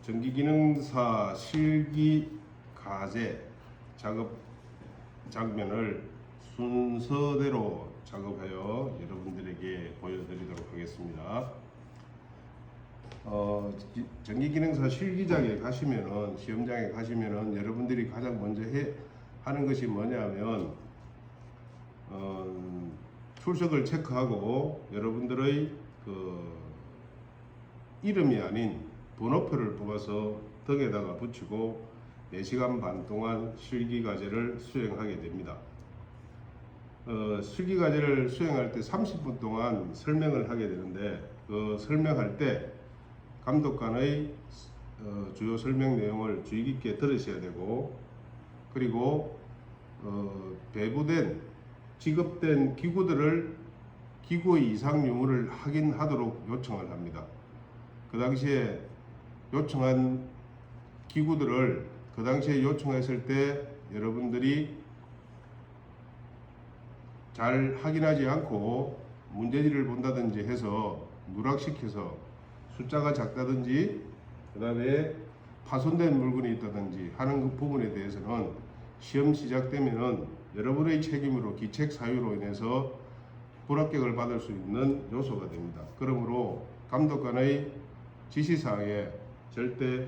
전기기능사 실기 가제 작업 장면을 순서대로 작업하여 여러분들에게 보여드리도록 하겠습니다. 전기기능사 실기장에 가시면은, 시험장에 가시면은 여러분들이 가장 먼저 하는 것이 뭐냐면 출석을 체크하고 여러분들의 이름이 아닌 번호표를 뽑아서 덕에다가 붙이고 4시간 반 동안 실기과제를 수행하게 됩니다. 실기과제를 수행할 때 30분 동안 설명을 하게 되는데, 그 설명할 때 감독관의 주요 설명 내용을 주의 깊게 들으셔야 되고, 그리고 배부된 지급된 기구의 이상 유무를 확인하도록 요청을 합니다. 그 당시에 요청한 기구들을 그 당시에 요청했을 때 여러분들이 잘 확인하지 않고 문제지를 본다든지 해서 누락시켜서 숫자가 작다든지 그 다음에 파손된 물건이 있다든지 하는 그 부분에 대해서는 시험 시작되면은 여러분의 책임으로 기책 사유로 인해서 불합격을 받을 수 있는 요소가 됩니다. 그러므로 감독관의 지시사항에 절대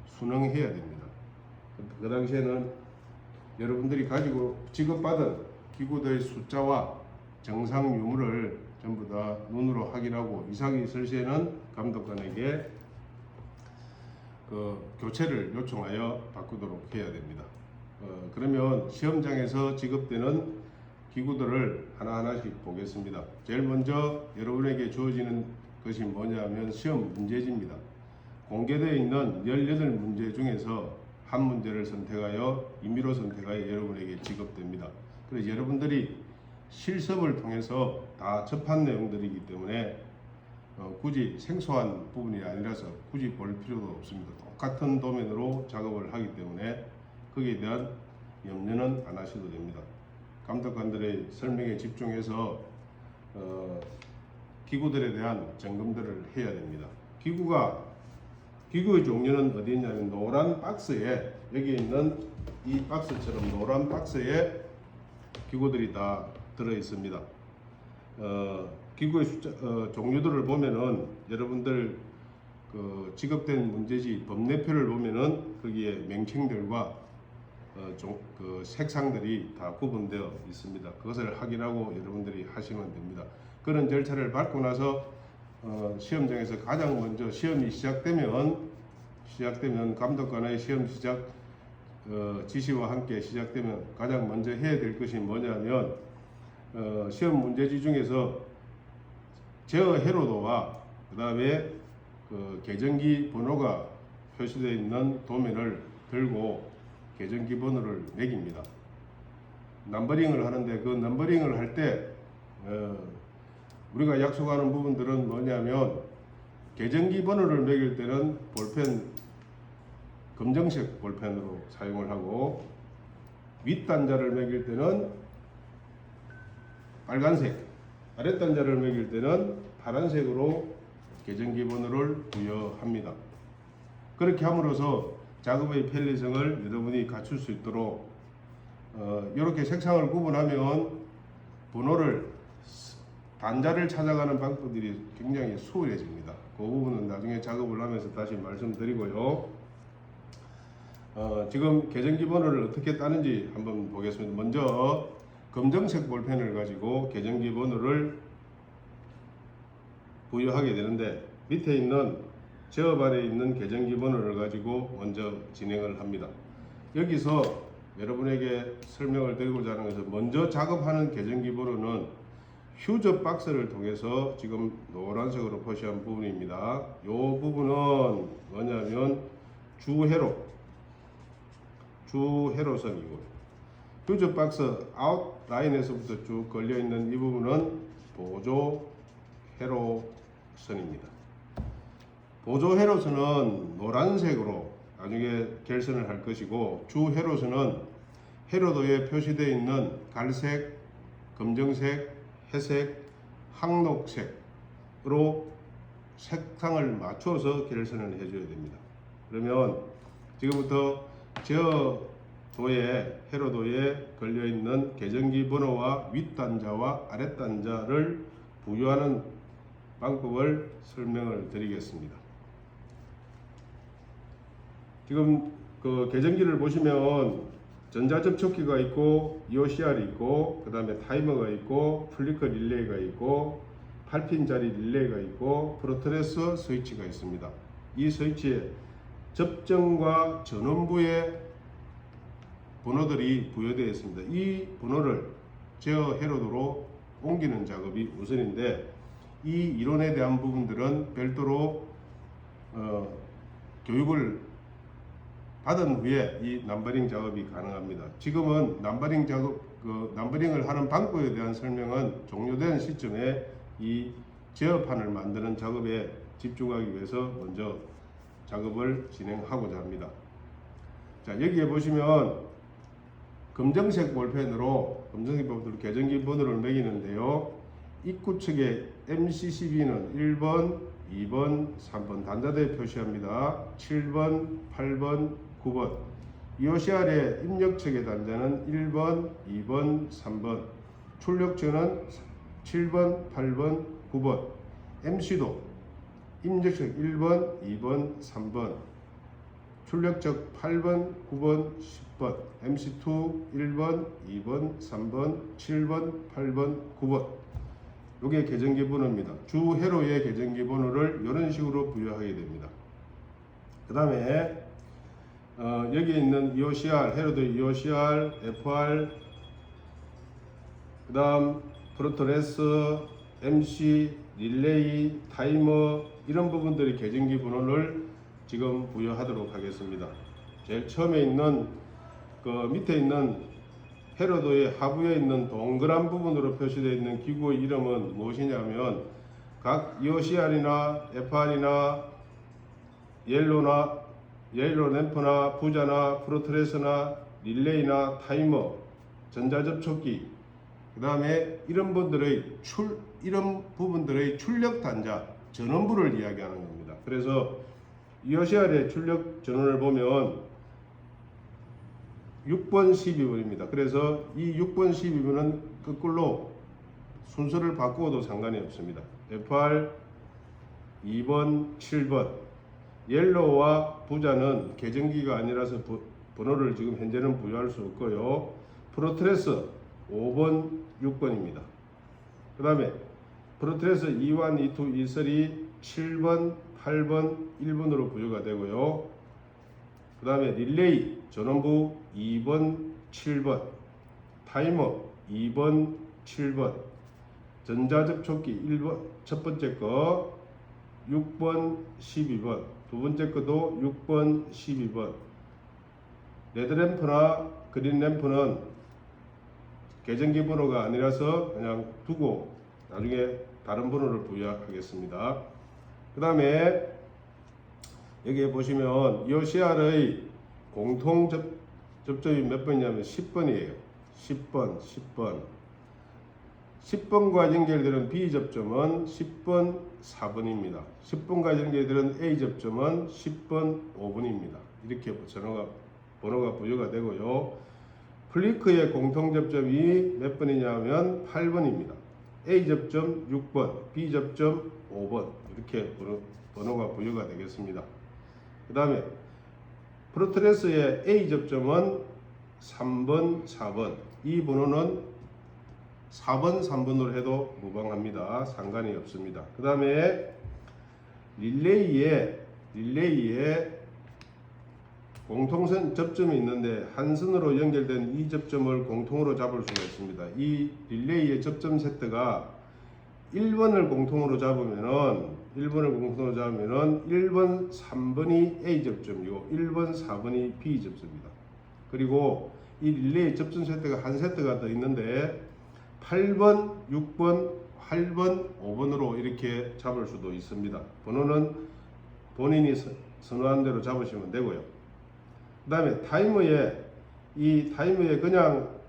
순응해야 됩니다. 그 당시에는 여러분들이 가지고 지급받은 기구들의 숫자와 정상 유무를 전부 다 눈으로 확인하고 이상이 있을 시에는 감독관에게 교체를 요청하여 바꾸도록 해야 됩니다. 그러면 시험장에서 지급되는 기구들을 하나하나씩 보겠습니다. 제일 먼저 여러분에게 주어지는 것이 뭐냐면 시험 문제지입니다. 공개되어 있는 18문제 중에서 한 문제를 선택하여 임의로 선택하여 여러분에게 지급됩니다. 그래서 여러분들이 실습을 통해서 다 접한 내용들이기 때문에 굳이 생소한 부분이 아니라서 굳이 볼 필요도 없습니다. 똑같은 도면으로 작업을 하기 때문에 거기에 대한 염려는 안 하셔도 됩니다. 감독관들의 설명에 집중해서 기구들에 대한 점검들을 해야 됩니다. 기구의 종류는 어디 있냐면 노란 박스에, 여기 있는 이 박스처럼 노란 박스에 기구들이 다 들어 있습니다. 기구의 종류들을 보면은 여러분들 지급된 문제지 법례표를 보면은 거기에 명칭들과 색상들이 다 구분되어 있습니다. 그것을 확인하고 여러분들이 하시면 됩니다. 그런 절차를 밟고 나서 시험장에서 가장 먼저 시험이 시작되면 감독관의 시험 시작 지시와 함께 시작되면 가장 먼저 해야 될 것이 뭐냐면 시험 문제지 중에서 제어 회로도와 그 다음에 계정기 번호가 표시되어 있는 도면을 들고 계정기 번호를 매깁니다. 넘버링을 하는데 그 넘버링을 할 때 우리가 약속하는 부분들은 뭐냐면 계정기 번호를 매길 때는 검정색 볼펜으로 사용을 하고, 윗단자를 매길 때는 빨간색, 아랫단자를 매길 때는 파란색으로 계정기 번호를 부여합니다. 그렇게 함으로써 작업의 편리성을 여러분이 갖출 수 있도록 이렇게 색상을 구분하면 단자를 찾아가는 방법들이 굉장히 수월해집니다. 그 부분은 나중에 작업을 하면서 다시 말씀드리고요. 지금 계정기 번호를 어떻게 따는지 한번 보겠습니다. 먼저 검정색 볼펜을 가지고 계정기 번호를 부여하게 되는데, 밑에 있는 제어반에 있는 계정기 번호를 가지고 먼저 진행을 합니다. 여기서 여러분에게 설명을 드리고자 하는 것은, 먼저 작업하는 계정기 번호는 휴저 박스를 통해서 지금 노란색으로 표시한 부분입니다. 이 부분은 뭐냐면 주회로선이고, 휴저 박스 아웃라인에서부터 쭉 걸려 있는 이 부분은 보조 회로선입니다. 보조 회로선은 노란색으로 나중에 결선을 할 것이고, 주 회로선은 회로도에 표시되어 있는 갈색, 검정색, 회색, 황록색으로 색상을 맞춰서 결선을 해줘야 됩니다. 그러면 지금부터 제어도에 회로도에 걸려있는 계정기 번호와 윗단자와 아랫단자를 부여하는 방법을 설명을 드리겠습니다. 지금 그 계정기를 보시면 전자접촉기가 있고 EOCR이 있고 그 다음에 타이머가 있고 플리커 릴레이가 있고 8핀짜리 릴레이가 있고 프로트레스 스위치가 있습니다. 이 스위치에 접점과 전원부의 번호들이 부여되어 있습니다. 이 번호를 제어 회로도로 옮기는 작업이 우선인데 이 이론에 대한 부분들은 별도로 교육을 받은 후에 이 넘버링 작업이 가능합니다. 지금은 넘버링 작업, 넘버링을 하는 방법에 대한 설명은 종료된 시점에 이 제어판을 만드는 작업에 집중하기 위해서 먼저 작업을 진행하고자 합니다. 자, 여기에 보시면 검정색 볼펜으로 계정기 번호를 매기는데요. 입구 측에 MCCB는 1번, 2번, 3번 단자대에 표시합니다. 7번, 8번, 9번. EOCR의 입력 측의 단자는 1번, 2번, 3번. 출력 측은 7번, 8번, 9번. MC도 입력 측 1번, 2번, 3번. 출력적 8번, 9번, 10번. MC2 1번, 2번, 3번, 7번, 8번, 9번. 이게 계정기 번호입니다. 주 회로의 계정기 번호를 이런 식으로 부여하게 됩니다. 그 다음에 여기 있는 EOCR, 회로도 EOCR, FR, 그 다음 프로토레스, MC, 릴레이, 타이머 이런 부분들이 계정기 번호를 지금 부여하도록 하겠습니다. 제일 처음에 있는 그 밑에 있는 회로도의 하부에 있는 동그란 부분으로 표시되어 있는 기구의 이름은 무엇이냐면 각 EOCR이나 FR이나 옐로 램프나 부자나 프로트레스나 릴레이나 타이머, 전자접촉기, 그 다음에 이런 부분들의 출력 단자, 전원부를 이야기하는 겁니다. 그래서 EOCR의 출력 전원을 보면 6번 12번입니다. 그래서 이 6번 12번은 거꾸로 순서를 바꾸어도 상관이 없습니다. FR 2번 7번. 옐로우와 부자는 계정기가 아니라서 번호를 지금 현재는 부여할 수 없고요. 프로트레스 5번 6번입니다. 그 다음에 프로트레스 2, 1, 2, 2, 3, 7번 8번 1번으로 부여가 되고요. 그 다음에 릴레이 전원부 2번 7번, 타이머 2번 7번, 전자접촉기 1번 첫 번째 거 6번 12번, 두 번째 거도 6번 12번. 레드램프나 그린램프는 계정기 번호가 아니라서 그냥 두고 나중에 다른 번호를 부여하겠습니다. 그 다음에 여기에 보시면 EOCR의 공통 접점이 몇 번이냐면 10번이에요. 10번. 10번과 연결되는 B 접점은 10번 4번입니다. 10번과 연결되는 A 접점은 10번 5번입니다. 이렇게 번호가 부여가 되고요. 플리크의 공통 접점이 몇 번이냐면 8번입니다. A 접점 6번, B 접점 5번 이렇게 번호가 부여가 되겠습니다. 그 다음에 프로트레스의 A 접점은 3번, 4번. 이 번호는 4번, 3번으로 해도 무방합니다. 상관이 없습니다. 그 다음에 릴레이에 공통선 접점이 있는데 한 선으로 연결된 이 접점을 공통으로 잡을 수가 있습니다. 이 릴레이의 접점 세트가 1번을 공통으로 잡으면은 1번, 3번이 A 접점이고 1번, 4번이 B 접점입니다. 그리고 이 릴레이 접점 세트가 한 세트가 더 있는데 8번, 6번, 8번, 5번으로 이렇게 잡을 수도 있습니다. 번호는 본인이 선호한 대로 잡으시면 되고요. 그 다음에 타이머에 그냥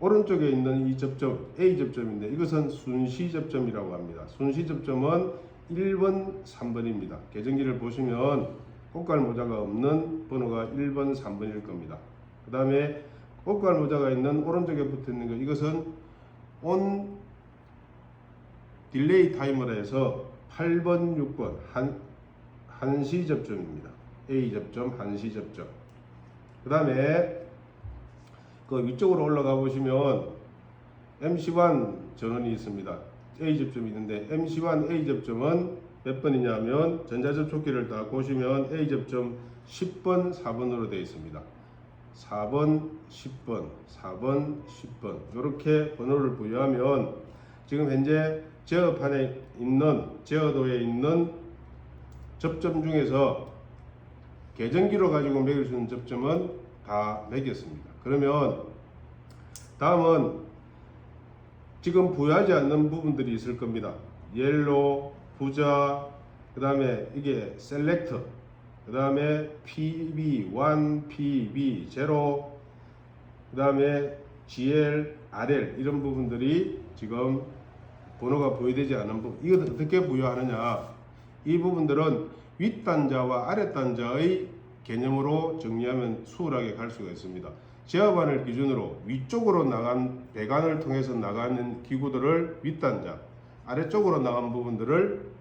오른쪽에 있는 이 접점 A 접점인데 이것은 순시 접점이라고 합니다. 순시 접점은 1번, 3번입니다. 계정기를 보시면 꽃갈 모자가 없는 번호가 1번, 3번일 겁니다. 그 다음에 꽃갈 모자가 있는 오른쪽에 붙어 있는 거, 이것은 온 딜레이 타이머라 해서 8번, 6번 한시 접점입니다. A 접점, 한시 접점. 그 다음에 그 위쪽으로 올라가 보시면 MC1 전원이 있습니다. A 접점이 있는데 MC1 A 접점은 몇 번이냐면 전자접촉기를 딱 보시면 A 접점 10번, 4번으로 되어 있습니다. 4번, 10번, 4번, 10번 이렇게 번호를 부여하면 지금 현재 제어판에 있는 제어도에 있는 접점 중에서 계정기로 가지고 매길 수 있는 접점은 다 매겼습니다. 그러면 다음은 지금 부여하지 않는 부분들이 있을 겁니다. 옐로우, 부자, 그 다음에 이게 셀렉터, 그 다음에 PB1, PB0, 그 다음에 GL, RL 이런 부분들이 지금 번호가 부여되지 않은 부분. 이것을 어떻게 부여하느냐, 이 부분들은 윗단자와 아랫단자의 개념으로 정리하면 수월하게 갈 수가 있습니다. 제어반을 기준으로 위쪽으로 나간 배관을 통해서 나가는 기구들을 윗단자, 아래쪽으로 나간 부분들을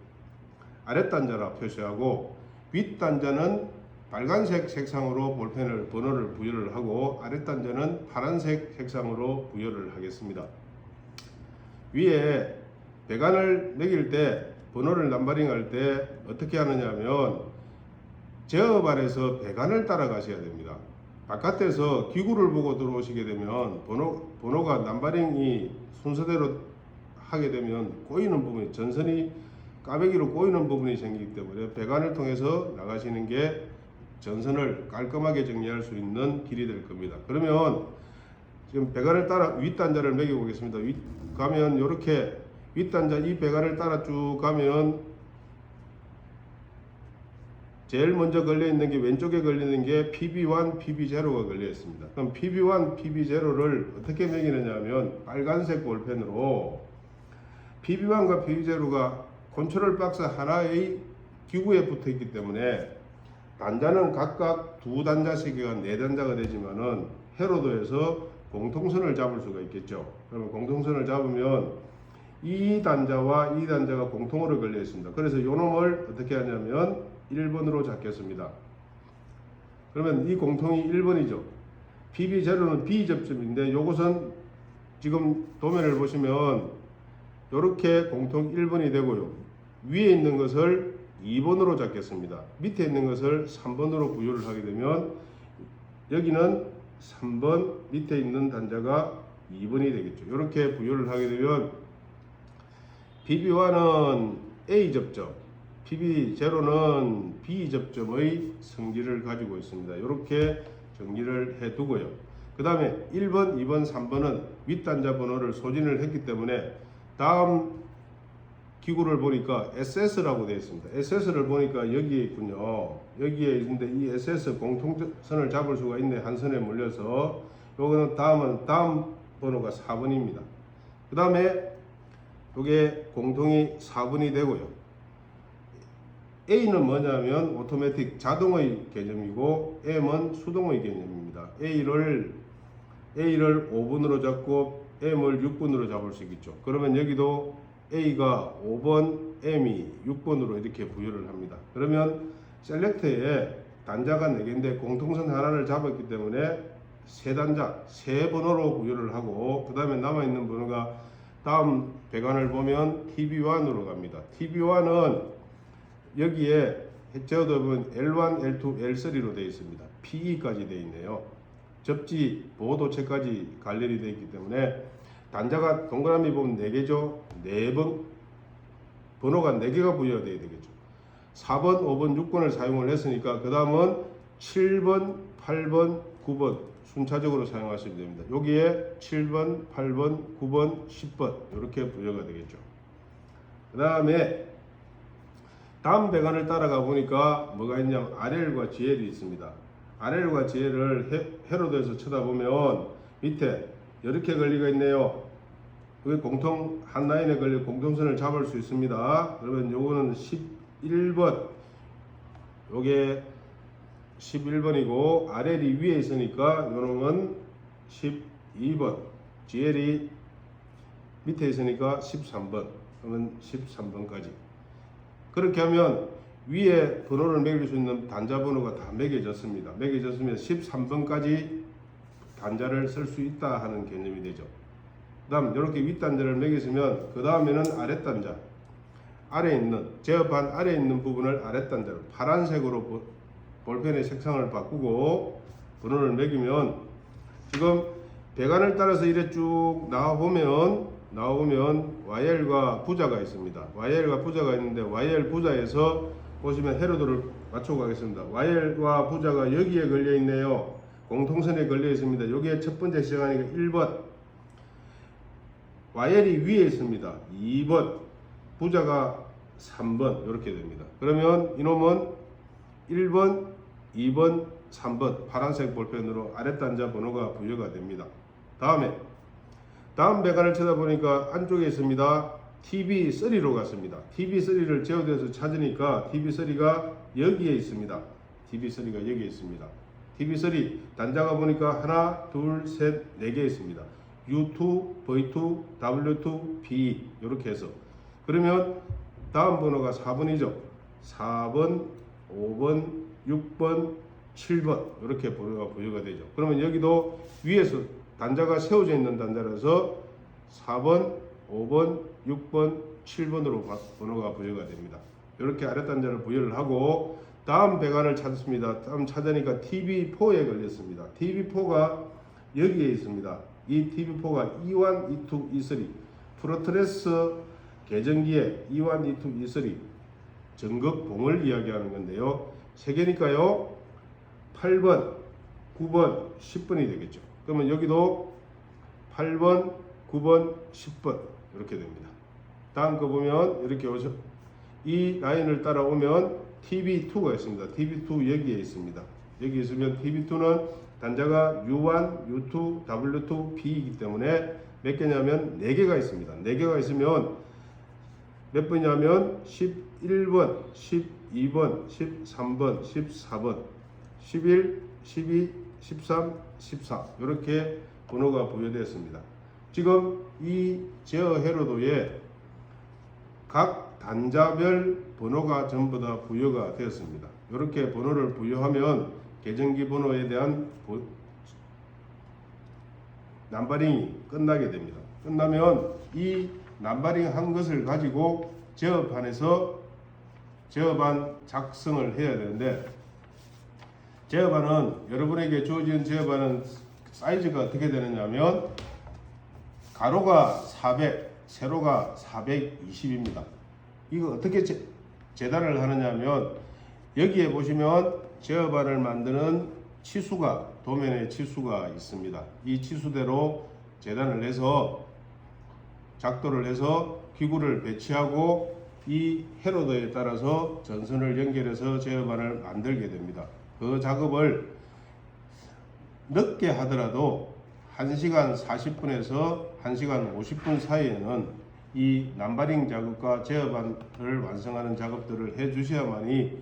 아랫단자라 표시하고, 윗단자는 빨간색 색상으로 볼펜을 번호를 부여를 하고 아랫단자는 파란색 색상으로 부여를 하겠습니다. 위에 배관을 매길 때 번호를 넘버링 할 때 어떻게 하느냐 하면 제어반에서 배관을 따라가셔야 됩니다. 바깥에서 기구를 보고 들어오시게 되면 번호가 넘버링이 순서대로 하게 되면 꼬이는 부분이, 전선이 까베기로 꼬이는 부분이 생기기 때문에 배관을 통해서 나가시는 게 전선을 깔끔하게 정리할 수 있는 길이 될 겁니다. 그러면 지금 배관을 따라 윗단자를 매겨 보겠습니다. 가면 이렇게 윗단자 이 배관을 따라 쭉 가면 제일 먼저 걸려 있는 게, 왼쪽에 걸려 있는 게 PB1, PB0가 걸려 있습니다. 그럼 PB1, PB0를 어떻게 매기느냐 하면 빨간색 볼펜으로 PB1과 PB0가 컨트롤 박스 하나의 기구에 붙어 있기 때문에 단자는 각각 두 단자씩이가 네 단자가 되지만은 회로도에서 공통선을 잡을 수가 있겠죠. 그러면 공통선을 잡으면 이 단자와 이 단자가 공통으로 걸려 있습니다. 그래서 이 놈을 어떻게 하냐면 1번으로 잡겠습니다. 그러면 이 공통이 1번이죠. PB0는 B 접점인데 이것은 지금 도면을 보시면 이렇게 공통 1번이 되고요. 위에 있는 것을 2번으로 잡겠습니다. 밑에 있는 것을 3번으로 부여를 하게 되면 여기는 3번, 밑에 있는 단자가 2번이 되겠죠. 이렇게 부여를 하게 되면 PB1은 A 접점, PB0는 B 접점의 성질을 가지고 있습니다. 이렇게 정리를 해 두고요. 그 다음에 1번, 2번, 3번은 윗단자 번호를 소진을 했기 때문에 다음 기구를 보니까 SS라고 되어 있습니다. SS를 보니까 여기에 있군요. 여기에 있는데 이 SS 공통선을 잡을 수가 있네. 한 선에 물려서. 요거는 다음 번호가 4번입니다. 그 다음에 요게 공통이 4번이 되고요. A는 뭐냐면 오토매틱 자동의 개념이고 M은 수동의 개념입니다. A를 5번으로 잡고 M을 6번으로 잡을 수 있겠죠. 그러면 여기도 A가 5번, M이 6번으로 이렇게 부여를 합니다. 그러면 셀렉터에 단자가 4개인데 공통선 하나를 잡았기 때문에 세 단자, 세 번호로 부여를 하고, 그 다음에 남아있는 번호가 다음 배관을 보면 TB1으로 갑니다. TB1은 여기에 제어도 보면 L1, L2, L3로 되어 있습니다. PE까지 되어 있네요. 접지, 보호도체까지 관련이 되어 있기 때문에 단자가 동그라미 보면 4개죠. 4번 번호가 4개가 부여되어야 되겠죠. 4번, 5번, 6번을 사용을 했으니까 그 다음은 7번, 8번, 9번 순차적으로 사용하시면 됩니다. 여기에 7번, 8번, 9번, 10번 이렇게 부여가 되겠죠. 그 다음에 다음 배관을 따라가 보니까 뭐가 있냐면 RL과 GL이 있습니다. RL과 GL을 회로도에서 쳐다보면 밑에 이렇게 걸리가 있네요. 그게 공통 한 라인에 걸려 공통선을 잡을 수 있습니다. 그러면 요거는 11번, 요게 11번이고 RL이 위에 있으니까 요놈은 12번, GL이 밑에 있으니까 13번, 그러면 13번까지. 그렇게 하면 위에 번호를 매길 수 있는 단자 번호가 다 매겨졌습니다. 매겨졌으면 13번까지 단자를 쓸 수 있다 하는 개념이 되죠. 그 다음 이렇게 윗단자를 매겼으면 그 다음에는 아랫단자, 아래에 있는 제어판 아래에 있는 부분을 아랫단자로 파란색으로 볼펜의 색상을 바꾸고 번호를 매기면 지금 배관을 따라서 이래 쭉 나오면 YL과 부자가 있습니다. YL과 부자가 있는데 YL 부자에서 보시면 헤로드를 맞추고 가겠습니다. YL과 부자가 여기에 걸려 있네요. 공통선에 걸려 있습니다. 여기에 첫 번째 시간이니까 1번. YL이 위에 있습니다. 2번. 부자가 3번. 이렇게 됩니다. 그러면 이놈은 1번, 2번, 3번 파란색 볼펜으로 아랫단자 번호가 부여가 됩니다. 다음 배관을 쳐다보니까 안쪽에 있습니다. TB3로 갔습니다. TB3를 제어대에서 찾으니까 TB3가 여기에 있습니다. TB3가 여기에 있습니다. TB3 단자가 보니까 하나, 둘, 셋, 네 개 있습니다. U2, V2, W2, B 이렇게 해서 그러면 다음 번호가 4번이죠. 4번, 5번, 6번, 7번 이렇게 번호가 부여가 되죠. 그러면 여기도 위에서 단자가 세워져 있는 단자라서 4번, 5번, 6번, 7번으로 번호가 부여가 됩니다. 이렇게 아랫단자를 부여를 하고 다음 배관을 찾습니다. 다음 찾으니까 TB4에 걸렸습니다. TB4가 여기에 있습니다. 이 TB4가 E1, E2, E3 프로트레스 계정기에 E1, E2, E3 전극봉을 이야기하는 건데요. 세 개니까요. 8번, 9번, 10번이 되겠죠. 그러면 여기도 8번, 9번, 10번 이렇게 됩니다. 다음 거 보면 이렇게 오죠. 이 라인을 따라오면 TB2가 있습니다. TB2 여기에 있습니다. 여기 있으면 TB2는 단자가 U1, U2, W2, B이기 때문에 몇 개냐면 4개가 있습니다. 4개가 있으면 몇 번이냐면 11번, 12번, 13번, 14번, 11, 12, 13, 14 이렇게 번호가 부여되었습니다. 지금 이 제어 헤로도에 각 단자별 번호가 전부 다 부여가 되었습니다. 이렇게 번호를 부여하면 계정기 번호에 대한 넘버링이 끝나게 됩니다. 끝나면 이 넘버링 한 것을 가지고 제어판에서 제어판 작성을 해야 되는데 제어판은 여러분에게 주어진 제어판은 사이즈가 어떻게 되느냐면 가로가 400, 세로가 420입니다. 이거 어떻게 재단을 하느냐면 여기에 보시면 제어판을 만드는 치수가 도면에 치수가 있습니다. 이 치수대로 재단을 해서 작도를 해서 기구를 배치하고 이 헤로더에 따라서 전선을 연결해서 제어판을 만들게 됩니다. 그 작업을 늦게 하더라도 1시간 40분에서 1시간 50분 사이에는 이 넘버링 작업과 제어판을 완성하는 작업들을 해 주셔야만이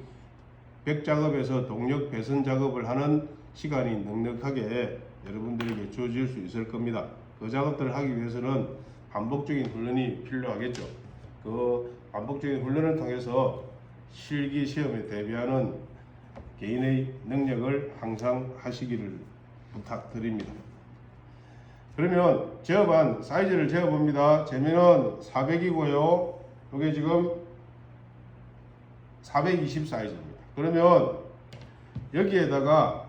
백작업에서 동력 배선 작업을 하는 시간이 넉넉하게 여러분들에게 주어질 수 있을 겁니다. 그 작업들을 하기 위해서는 반복적인 훈련이 필요하겠죠. 그 반복적인 훈련을 통해서 실기 시험에 대비하는 개인의 능력을 항상 하시기를 부탁드립니다. 그러면 제어판 사이즈를 재어봅니다. 재면은 400이고요. 이게 지금 420 사이즈입니다. 그러면 여기에다가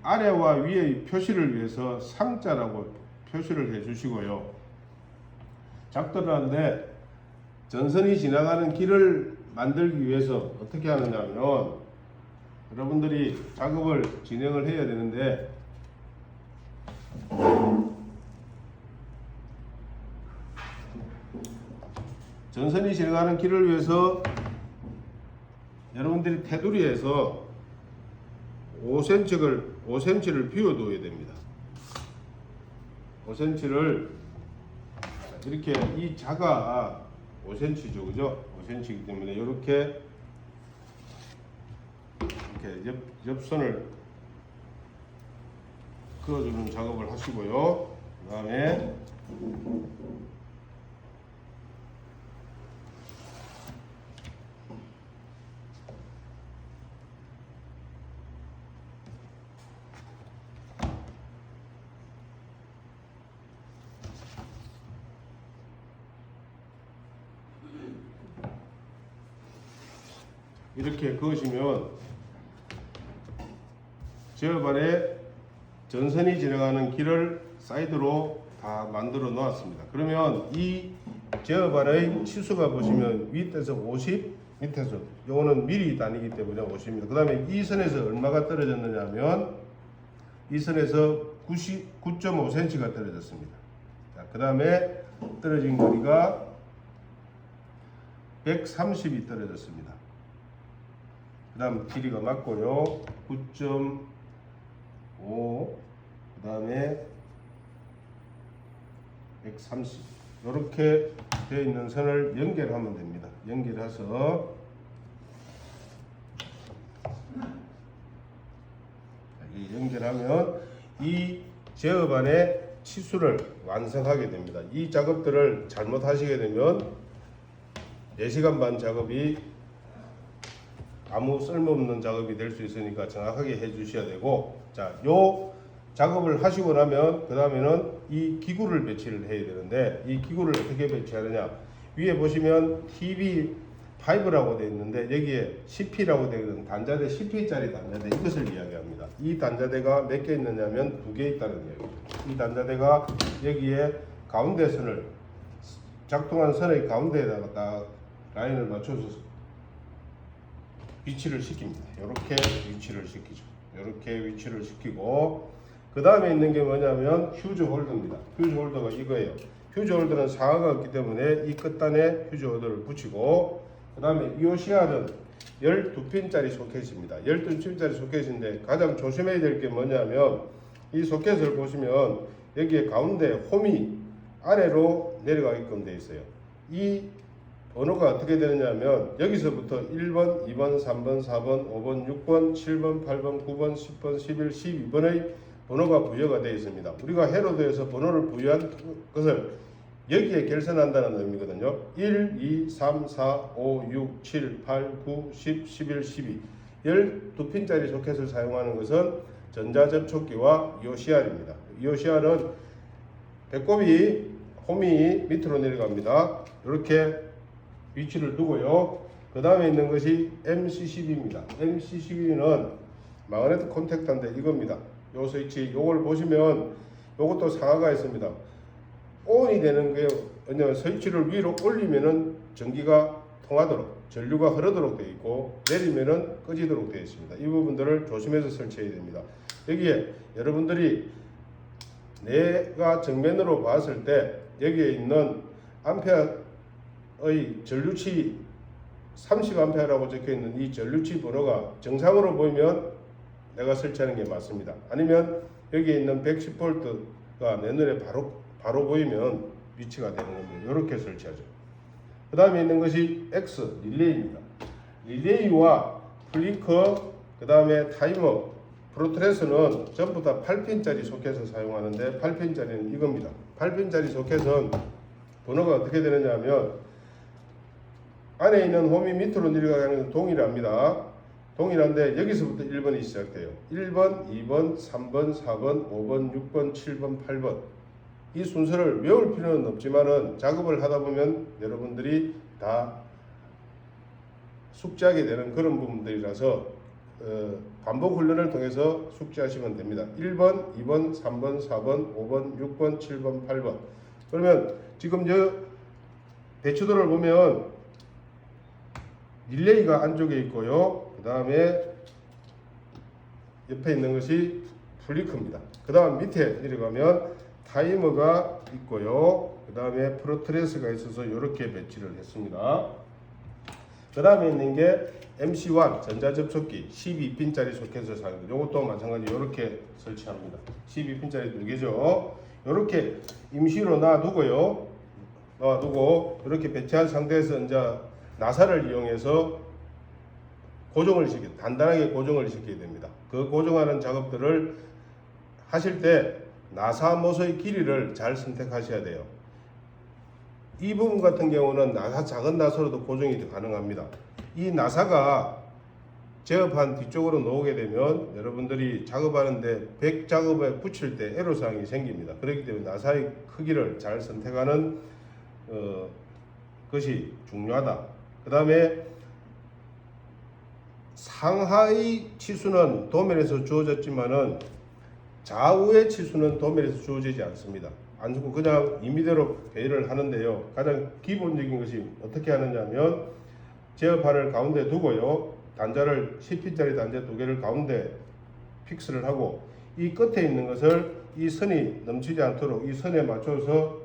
아래와 위의 표시를 위해서 3자라고 표시를 해 주시고요. 작도를 하는데 전선이 지나가는 길을 만들기 위해서 어떻게 하느냐면 여러분들이 작업을 진행을 해야 되는데 전선이 지나가는 길을 위해서 여러분들이 테두리에서 5cm를 비워둬야 됩니다. 5cm를 이렇게 이 자가 5cm죠, 그죠? 5cm이기 때문에 이렇게 이렇게 옆선을 그어주는 작업을 하시고요. 그 다음에 이렇게 그으시면 제어반에 전선이 지나가는 길을 사이드로 다 만들어 놓았습니다. 그러면 이 제어반의 치수가 보시면 위에서 50, 밑에서 요거는 미리 단위이기 때문에 50입니다. 그 다음에 이 선에서 얼마가 떨어졌느냐 하면 이 선에서 9.5cm가 떨어졌습니다. 그 다음에 떨어진 거리가 130이 떨어졌습니다. 그 다음 길이가 맞고요. 9.5, 그 다음에 130 이렇게 되어 있는 선을 연결하면 됩니다. 연결해서 연결하면 이 제어반의 치수를 완성하게 됩니다. 이 작업들을 잘못하시게 되면 4시간 반 작업이 아무 쓸모없는 작업이 될 수 있으니까 정확하게 해 주셔야 되고, 자, 요 작업을 하시고 나면 그 다음에는 이 기구를 배치를 해야 되는데, 이 기구를 어떻게 배치하느냐, 위에 보시면 TV5라고 되어 있는데 여기에 CP라고 되어 있는 단자대, CP짜리 단자대, 이것을 이야기합니다. 이 단자대가 몇 개 있느냐면 2개 있다는 얘기죠. 이 단자대가 여기에 가운데 선을, 작동한 선의 가운데에다가 딱 라인을 맞춰서 위치를 시킵니다. 이렇게 위치를 시키죠. 이렇게 위치를 시키고, 그 다음에 있는 게 뭐냐면 휴즈 홀더입니다. 휴즈 홀더가 이거예요. 휴즈 홀더는 상하가 없기 때문에 이 끝단에 휴즈 홀더를 붙이고, 그 다음에 이 CR은 12핀짜리 소켓입니다. 12핀짜리 소켓인데 가장 조심해야 될 게 뭐냐면 이 소켓을 보시면 여기에 가운데 홈이 아래로 내려가게끔 되어 있어요. 이 번호가 어떻게 되느냐면 여기서부터 1번, 2번, 3번, 4번, 5번, 6번, 7번, 8번, 9번, 10번, 11, 12번의 번호가 부여가 되어 있습니다. 우리가 헤로드에서 번호를 부여한 것을 여기에 결선한다는 의미거든요. 1, 2, 3, 4, 5, 6, 7, 8, 9, 10, 11, 12 12핀짜리 소켓을 사용하는 것은 전자접촉기와 EOCR입니다. EOCR은 배꼽이 홈이 밑으로 내려갑니다. 이렇게 위치를 두고요. 그 다음에 있는 것이 MC12입니다. MC12는 마그네틱 콘택터인데 이겁니다. 요 스위치, 요걸 보시면 요것도 상하가 있습니다. ON이 되는 게 왜냐면 스위치를 위로 올리면은 전기가 통하도록, 전류가 흐르도록 되어 있고 내리면은 꺼지도록 되어 있습니다. 이 부분들을 조심해서 설치해야 됩니다. 여기에 여러분들이 내가 정면으로 봤을 때 여기에 있는 암페어의 전류치 30A라고 적혀 있는 이 전류치 번호가 정상으로 보이면 내가 설치하는 게 맞습니다. 아니면 여기에 있는 110V가 내 눈에 바로 보이면 위치가 되는 겁니다. 이렇게 설치하죠. 그 다음에 있는 것이 X 릴레이입니다. 릴레이와 플리커, 그 다음에 타이머, 프로트레스는 전부 다 8핀짜리 소켓을 사용하는데 8핀짜리는 이겁니다. 8핀짜리 소켓은 번호가 어떻게 되느냐 하면 안에 있는 홈이 밑으로 내려가는 동일합니다. 동일한데 여기서부터 1번이 시작돼요. 1번, 2번, 3번, 4번, 5번, 6번, 7번, 8번 이 순서를 외울 필요는 없지만은 작업을 하다 보면 여러분들이 다 숙지하게 되는 그런 부분들이라서 반복 훈련을 통해서 숙지하시면 됩니다. 1번, 2번, 3번, 4번, 5번, 6번, 7번, 8번 그러면 지금 저 대추도를 보면 릴레이가 안쪽에 있고요. 그 다음에 옆에 있는 것이 플리커입니다. 그 다음 밑에 내려가면 타이머가 있고요. 그 다음에 프로트레스가 있어서 이렇게 배치를 했습니다. 그 다음에 있는 게 MC1 전자접촉기 12핀짜리 소켓을 사용합니다. 이것도 마찬가지 이렇게 설치합니다. 12핀짜리 2개죠. 이렇게 임시로 놔두고요. 놔두고 이렇게 배치한 상태에서 이제 나사를 이용해서 단단하게 고정을 시켜야 됩니다. 그 고정하는 작업들을 하실 때 나사 못의 길이를 잘 선택하셔야 돼요. 이 부분 같은 경우는 작은 나사로도 고정이 가능합니다. 이 나사가 제업한 뒤쪽으로 놓게 되면 여러분들이 작업하는데 백 작업에 붙일 때 애로사항이 생깁니다. 그렇기 때문에 나사의 크기를 잘 선택하는 것이 중요하다. 그 다음에 상하의 치수는 도면에서 주어졌지만은 좌우의 치수는 도면에서 주어지지 않습니다. 안 주고 그냥 임의대로 배열을 하는데요. 가장 기본적인 것이 어떻게 하느냐면 제어판을 가운데 두고요. 단자를 10P짜리 단자 2개를 가운데 픽스를 하고 이 끝에 있는 것을 이 선이 넘치지 않도록 이 선에 맞춰서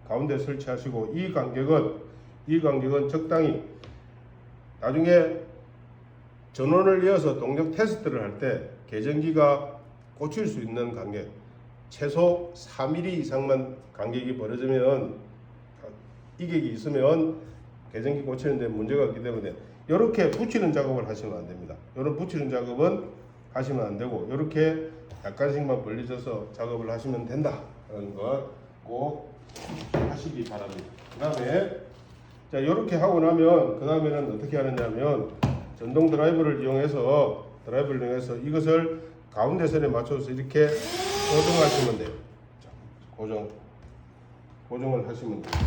가운데 설치하시고 이 간격은 적당히 나중에 전원을 이어서 동력 테스트를 할 때 계전기가 꽂힐 수 있는 간격 최소 4mm 이상만 간격이 벌어지면 이격이 있으면 계전기 꽂히는데 문제가 없기 때문에 이렇게 붙이는 작업을 하시면 안 됩니다. 이런 붙이는 작업은 하시면 안 되고 이렇게 약간씩만 벌려져서 작업을 하시면 된다라는 거 꼭 하시기 바랍니다. 그 다음에 자 이렇게 하고 나면 그 다음에는 어떻게 하느냐면 전동 드라이버를 이용해서 이것을 가운데 선에 맞춰서 이렇게 고정하시면 돼요. 자, 고정을 하시면 돼요.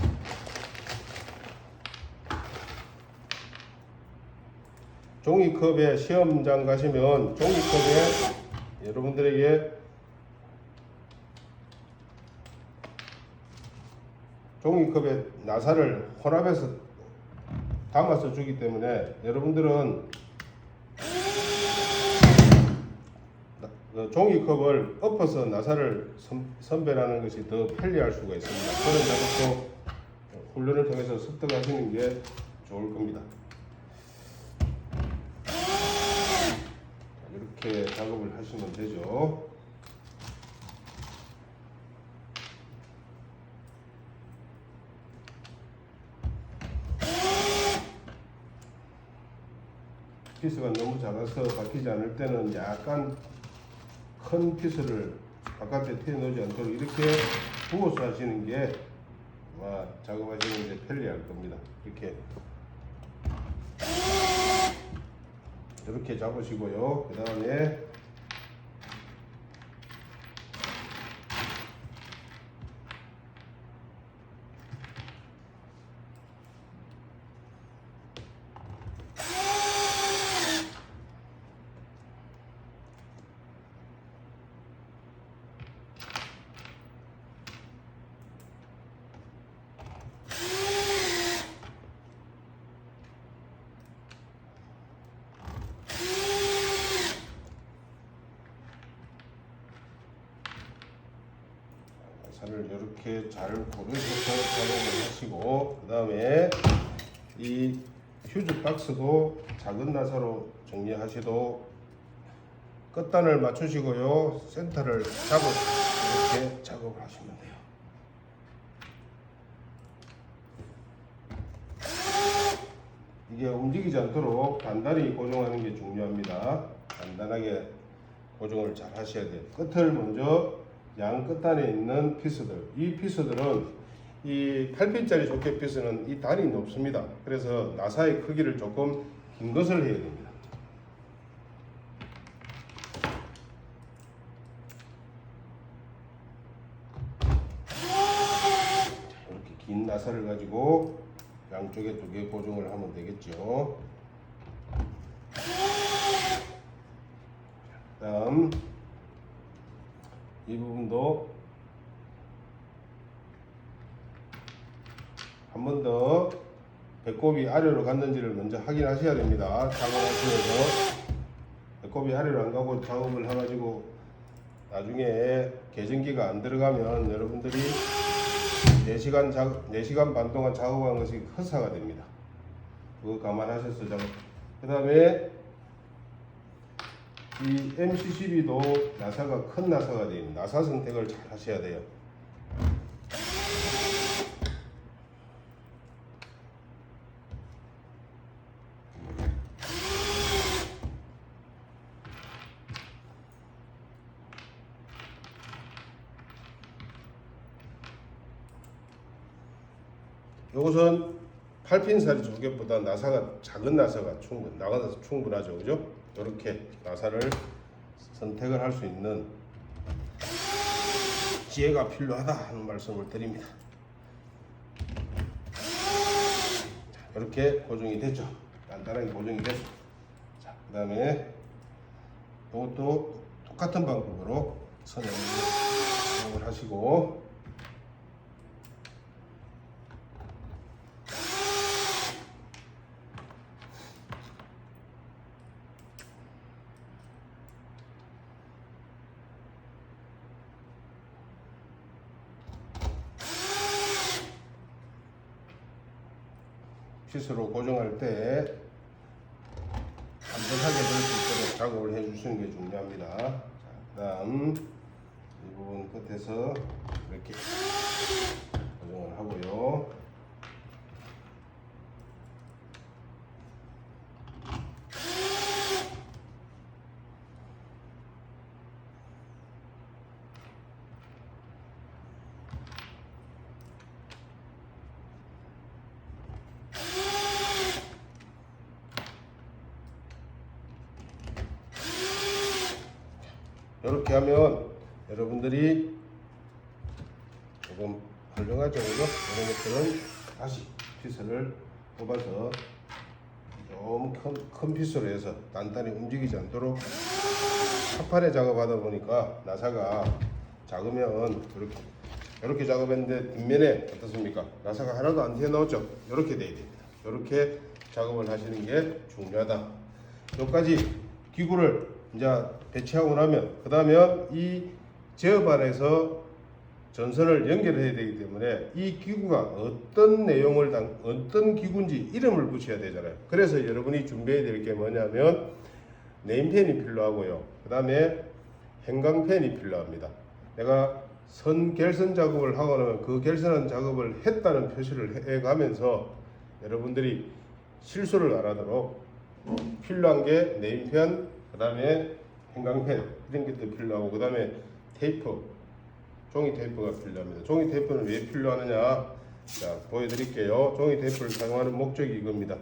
종이컵에 시험장 가시면 종이컵에 여러분들에게 종이컵에 나사를 혼합해서 담아서 주기 때문에 여러분들은 종이컵을 엎어서 나사를 선별하는 것이 더 편리할 수가 있습니다. 그런 작업도 훈련을 통해서 습득하시는 게 좋을 겁니다. 이렇게 작업을 하시면 되죠. 피스가 너무 작아서 박히지 않을 때는 약간 큰 피스를 바깥에 튀어나오지 않도록 이렇게 부어서 하시는 게 작업하시는 데 편리할 겁니다. 이렇게 잡으시고요. 그 다음에 나사를 이렇게 잘 고르셔서 작업을 하시고 그 다음에 이 휴즈 박스도 작은 나사로 정리하셔도 끝단을 맞추시고요. 센터를 잡아서 이렇게 작업을 하시면 돼요. 이게 움직이지 않도록 단단히 고정하는 게 중요합니다. 단단하게 고정을 잘 하셔야 돼요. 끝을 먼저 양 끝단에 있는 피스들, 이 피스들은 이 8핀짜리 조개 피스는 이 단이 높습니다. 그래서 나사의 크기를 조금 긴 것을 해야 됩니다. 이렇게 긴 나사를 가지고 양쪽에 2개 고정을 하면 되겠죠. 다음 이 부분도 한 번 더 배꼽이 아래로 갔는지를 먼저 확인하셔야 됩니다. 작업하시면서 배꼽이 아래로 안 가고 작업을 해가지고 나중에 계전기가 안 들어가면 여러분들이 4시간 반 동안 작업한 것이 허사가 됩니다. 그거 감안하셔서 작업. 그 다음에 이 MCCB도 나사가 큰 나사가 됩니다. 나사 선택을 잘 하셔야 돼요. 이것은 8핀살이 조개보다 나사가 작은 나사가 나가서 충분하죠, 그죠? 이렇게 나사를 선택을 할 수 있는 지혜가 필요하다 하는 말씀을 드립니다. 이렇게 고정이 됐죠. 간단하게 고정이 됐죠. 자, 그 다음에 이것도 똑같은 방법으로 선을 고정을 하시고, 핏으로 고정할 때 완벽하게 될 수 있도록 작업을 해 주시는 게 중요합니다. 자, 그 다음 이 부분 끝에서 이렇게 고정을 하고요. 이렇게 하면 여러분들이 조금 훌륭하죠, 그죠? 이런 것들은 다시 피스를 뽑아서 좀 큰 피스로 해서 단단히 움직이지 않도록 합판에 작업하다 보니까 나사가 작으면 이렇게 작업했는데 뒷면에 어떻습니까? 나사가 하나도 안 튀어나오죠? 이렇게 돼야 됩니다. 이렇게 작업을 하시는 게 중요하다. 여기까지 기구를 이제 배치하고 나면, 그 다음에 이 제어반에서 전선을 연결해야 되기 때문에 이 기구가 어떤 내용을 어떤 기구인지 이름을 붙여야 되잖아요. 그래서 여러분이 준비해야 될 게 뭐냐면 네임펜이 필요하고요. 그 다음에 형광펜이 필요합니다. 내가 선 결선 작업을 하거나 그 결선한 작업을 했다는 표시를 해가면서 여러분들이 실수를 안 하도록 필요한 게 네임펜, 그 다음에 형광펜 이런 것도 필요하고, 그 다음에 테이프, 종이 테이프가 필요합니다. 종이 테이프는 왜 필요하느냐? 자, 보여드릴게요. 종이 테이프를 사용하는 목적이 이겁니다.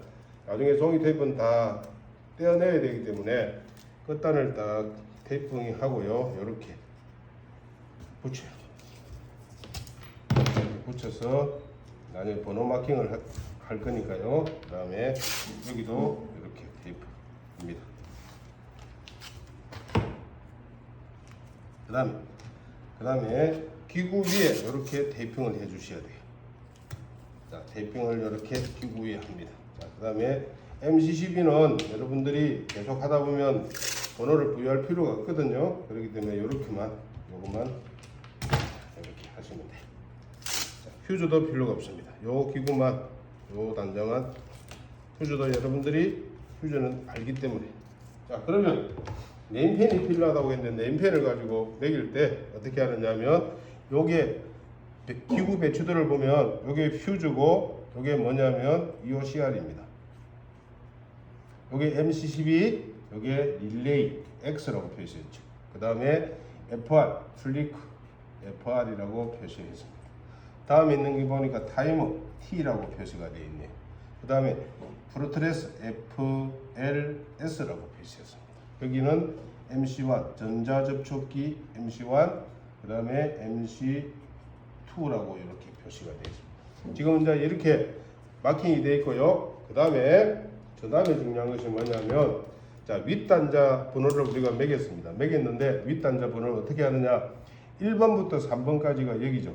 나중에 종이 테이프는 다 떼어내야 되기 때문에 끝단을 딱 테이핑 하고요. 이렇게 붙여요. 이렇게 붙여서 나중에 번호 마킹을 할 거니까요. 그 다음에 여기도 이렇게 테이프입니다. 그 다음에 기구 위에 이렇게 테이핑을 해 주셔야 돼요. 자, 테이핑을 이렇게 기구 위에 합니다. 자, 그 다음에 MC12는 여러분들이 계속 하다 보면 번호를 부여할 필요가 없거든요. 그렇기 때문에 요것만 이렇게 하시면 돼요. 자, 휴즈도 필요가 없습니다. 요 기구만, 요 단정한 휴즈도 여러분들이 휴즈는 알기 때문에. 자, 그러면 네임펜이 필요하다고 했는데 네임펜을 가지고 매길 때 어떻게 하느냐면, 요게 기구 배추들을 보면 요게 퓨즈고 요게 뭐냐면 EOCR입니다. 요게 MC12, 요게 릴레이 X라고 표시했죠. 그 다음에 FR, 플리크 FR이라고 표시했습니다. 다음에 있는 게 보니까 타이머 T라고 표시가 되어 있네요. 그 다음에 프로트레스 FLS라고 표시했습니다. 여기는 MC1 전자접촉기 MC1, 그 다음에 MC2라고 이렇게 표시가 되어 있습니다. 지금 이제 이렇게 마킹이 되어 있고요. 그 다음에 중요한 것이 뭐냐면, 자, 윗단자 번호를 우리가 매겼습니다. 매겼는데 윗단자 번호를 어떻게 하느냐? 1번부터 3번까지가 여기죠.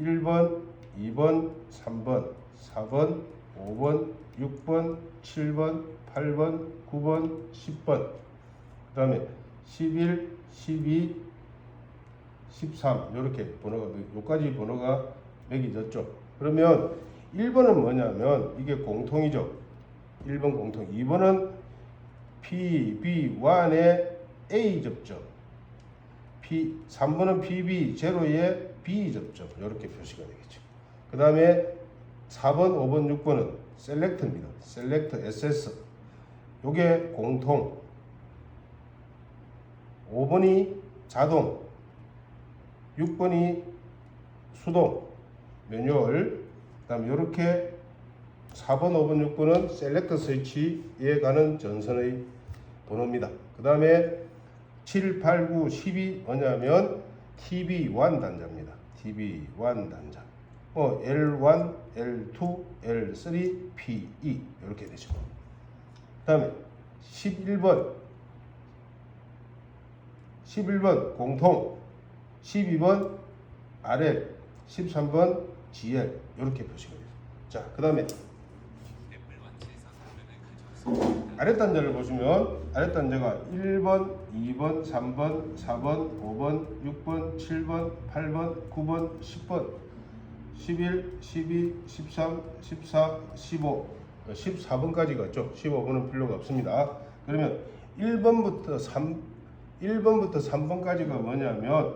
1번, 2번, 3번, 4번, 5번, 6번, 7번, 8번, 9번, 10번, 그 다음에 11, 12, 13 이렇게 번호가, 여기까지 번호가 매겨졌죠. 그러면 1번은 뭐냐면 이게 공통이죠. 1번 공통. 2번은 PB1에 A 접점, 3번은 PB0에 B 접점 이렇게 표시가 되겠죠. 그 다음에 4번, 5번, 6번은 셀렉트입니다. 셀렉트 SS. 요게 공통. 5번이 자동, 6번이 수동, 매뉴얼. 그다음에 이렇게 4번, 5번, 6번은 셀렉터 스위치에 가는 전선의 번호입니다. 그 다음에 7, 8, 9, 10이 뭐냐면 TB1 단자입니다. TB1 단자. L1, L2, L3, PE 이렇게 되죠. 그 다음에 11번 공통, 12번 RL, 13번 GL 이렇게 표시가 돼요. 자, 그 다음에 아랫단자를 보시면 아랫단자가 1번, 2번, 3번, 4번, 5번, 6번, 7번, 8번, 9번, 10번, 11, 12, 13, 14, 15, 14번까지 갔죠. 15번은 필요가 없습니다. 그러면 1번부터 3번까지가 뭐냐면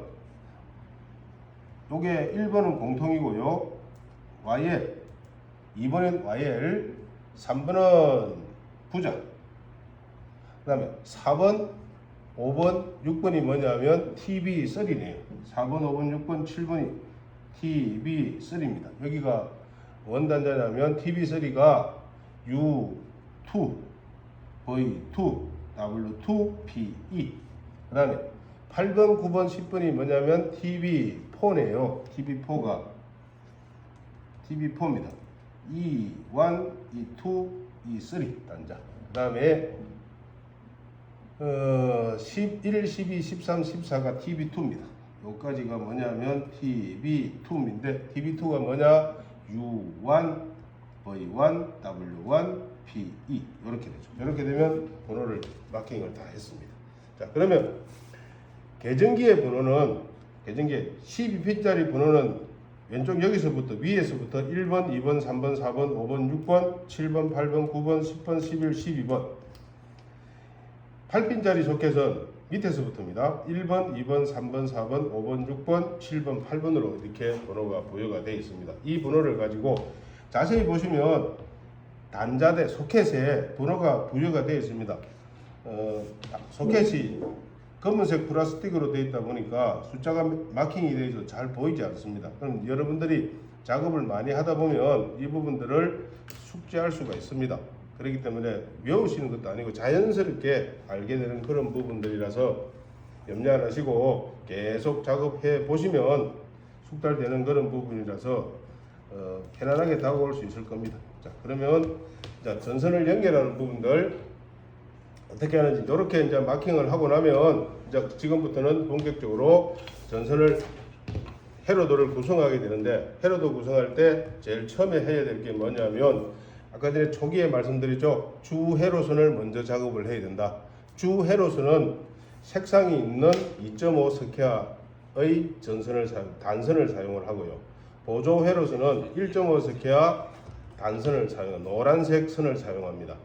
요게 1번은 공통이고요. YL, 2번은 YL, 3번은 부자. 그 다음에 4번, 5번, 6번이 뭐냐면 TB3네요. 4번, 5번, 6번, 7번이 TB3입니다. 여기가 원단자냐면 TB3가 U2, V2, W2, PE. 그 다음에 8번, 9번, 10번이 뭐냐면 TB4네요. TB4입니다. E1, E2, E3 단자. 그 다음에 11, 12, 13, 14가 TB2입니다. 여기까지가 뭐냐면 TB2인데 TB2가 뭐냐? U1, V1, W1, PE 이렇게 되죠. 이렇게 되면 번호를 마킹을 다 했습니다. 자, 그러면 계정기의 번호는 계정기 12핏짜리 번호는 왼쪽 여기서부터 위에서부터 1번, 2번, 3번, 4번, 5번, 6번, 7번, 8번, 9번, 10번, 11, 12번 8핀짜리 소켓은 밑에서부터입니다. 1번, 2번, 3번, 4번, 5번, 6번, 7번, 8번으로 이렇게 번호가 부여가 되어 있습니다. 이 번호를 가지고 자세히 보시면 단자대 소켓에 번호가 부여가 되어 있습니다. 소켓이 검은색 플라스틱으로 되어 있다 보니까 숫자가 마킹이 되어 있어서 잘 보이지 않습니다. 그럼 여러분들이 작업을 많이 하다 보면 이 부분들을 숙지할 수가 있습니다. 그렇기 때문에 외우시는 것도 아니고 자연스럽게 알게 되는 그런 부분들이라서 염려 안 하시고 계속 작업해 보시면 숙달되는 그런 부분이라서 편안하게 다가올 수 있을 겁니다. 자, 그러면 전선을 연결하는 부분들 어떻게 하는지 이렇게 이제 마킹을 하고 나면 이제 지금부터는 본격적으로 전선을 회로도를 구성하게 되는데, 회로도 구성할 때 제일 처음에 해야 될 게 뭐냐면 아까 전에 초기에 말씀드렸죠. 주 회로선을 먼저 작업을 해야 된다. 주 회로선은 색상이 있는 2.5 스퀘어의 단선을 사용을 하고요. 보조 회로선은 1.5 스퀘어 단선을 노란색 선을 사용합니다.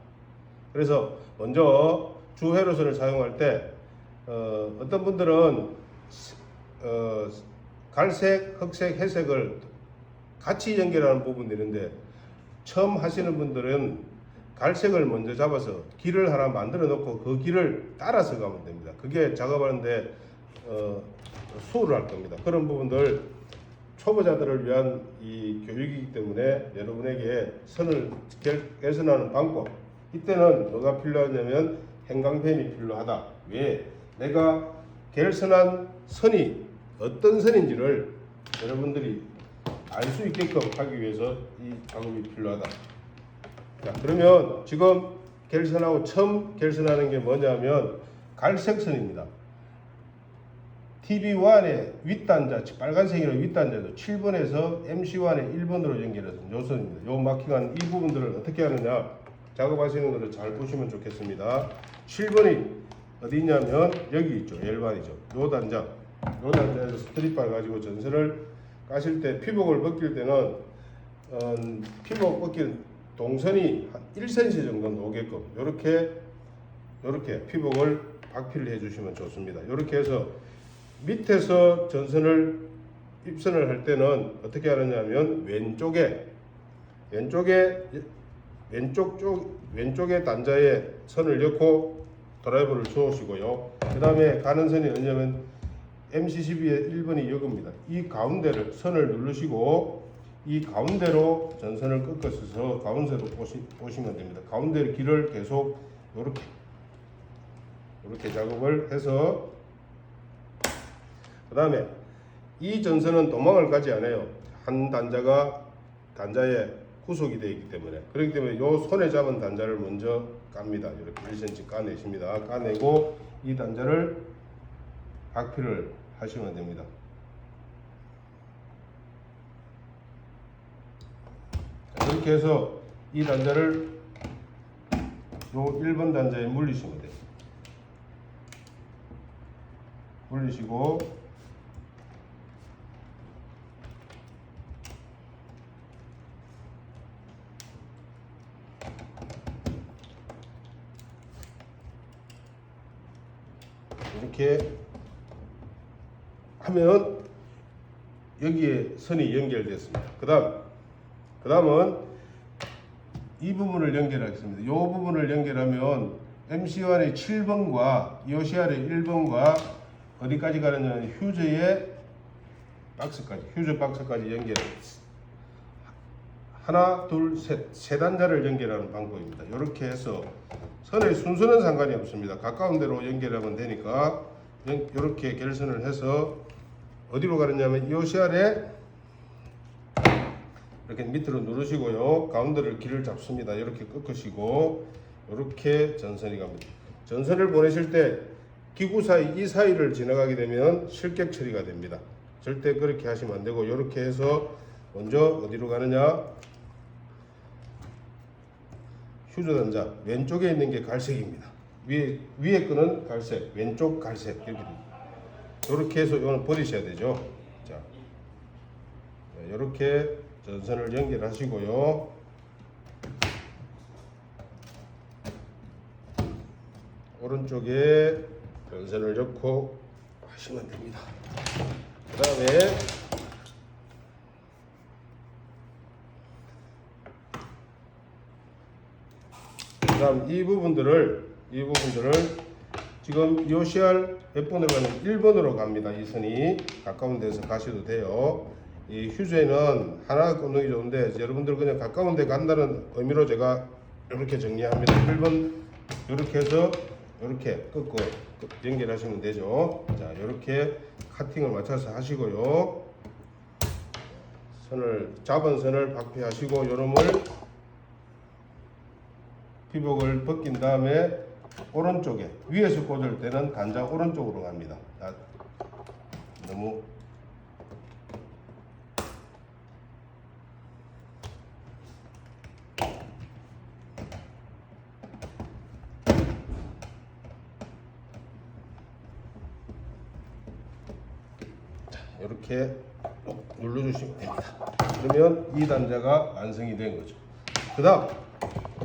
그래서 먼저 주 회로선을 사용할 때 어떤 분들은 갈색, 흑색, 회색을 같이 연결하는 부분이 있는데 처음 하시는 분들은 갈색을 먼저 잡아서 길을 하나 만들어 놓고 그 길을 따라서 가면 됩니다. 그게 작업하는데 수월을 할 겁니다. 그런 부분들 초보자들을 위한 이 교육이기 때문에 여러분에게 선을 개선하는 방법, 이때는 뭐가 필요하냐면 형광펜이 필요하다. 왜? 내가 결선한 선이 어떤 선인지를 여러분들이 알 수 있게끔 하기 위해서 이 작업이 필요하다. 자, 그러면 지금 결선하고 처음 결선하는 게 뭐냐면 갈색 선입니다. TB1의 윗단자, 빨간색이라는 윗단자도 7번에서 MC1의 1번으로 연결해서 요선입니다. 요 마킹한 이 부분들을 어떻게 하느냐, 작업하시는 것을 잘 보시면 좋겠습니다. 7번이 어디 있냐면 여기 있죠. L1이죠. 요 단자에서 스트립바 가지고 전선을 까실 때 피복을 벗길 때는 피복 벗길 동선이 한 1cm 정도 나오게끔 요렇게 피복을 박피를 해 주시면 좋습니다. 요렇게 해서 밑에서 전선을 입선을 할 때는 어떻게 하느냐면 왼쪽에 단자에 선을 넣고 드라이버를 주우시고요. 그 다음에 가는 선이 어디냐면 MC12의 1번이 이겁니다. 이 가운데를 선을 누르시고 이 가운데로 전선을 꺾어서 가운데로 보시면 됩니다. 가운데 길을 계속 이렇게 작업을 해서, 그 다음에 이 전선은 도망을 가지 않아요. 한 단자에 구속이 되어 있기 때문에. 그렇기 때문에 이 손에 잡은 단자를 먼저 깝니다. 이렇게 1cm 까내십니다. 까내고 이 단자를 박피를 하시면 됩니다. 이렇게 해서 이 단자를 요 1번 단자에 물리시면 돼요. 물리시고 이렇게 하면 여기에 선이 연결됐습니다. 그 다음은 이 부분을 연결하겠습니다. 이 부분을 연결하면 MC1의 7번과 EOCR의 1번과 어디까지 가느냐면 휴즈 박스까지 연결합니다. 하나, 둘, 세 단자를 연결하는 방법입니다. 이렇게 해서 선의 순서는 상관이 없습니다. 가까운 데로 연결하면 되니까 이렇게 결선을 해서 어디로 가느냐면 EOCR에 이렇게 밑으로 누르시고요. 가운데를 길을 잡습니다. 이렇게 꺾으시고 이렇게 전선이 갑니다. 전선을 보내실 때 기구 사이 이 사이를 지나가게 되면 실격 처리가 됩니다. 절대 그렇게 하시면 안 되고 이렇게 해서 먼저 어디로 가느냐, 휴즈 단자 왼쪽에 있는 게 갈색입니다. 위에 거는 갈색, 왼쪽 갈색 이렇게 됩니다. 이렇게 해서 이거는 버리셔야 되죠. 자, 이렇게 전선을 연결하시고요. 오른쪽에 전선을 넣고 하시면 됩니다. 그 다음 이 부분들을 지금 EOCR 몇 번으로 가는 1번으로 갑니다. 이 선이 가까운 데서 가셔도 돼요. 이 휴즈에는 하나 꽂는 게 좋은데 여러분들 그냥 가까운 데 간다는 의미로 제가 이렇게 정리합니다. 1번 이렇게 해서 이렇게 꺾고 연결하시면 되죠. 자, 이렇게 카팅을 맞춰서 하시고요. 잡은 선을 박피하시고 요놈을 피복을 벗긴 다음에 오른쪽에 위에서 꽂을 때는 단자 오른쪽으로 갑니다. 자, 너무 이렇게 눌러주시면 됩니다. 그러면 이 단자가 완성이 된 거죠. 그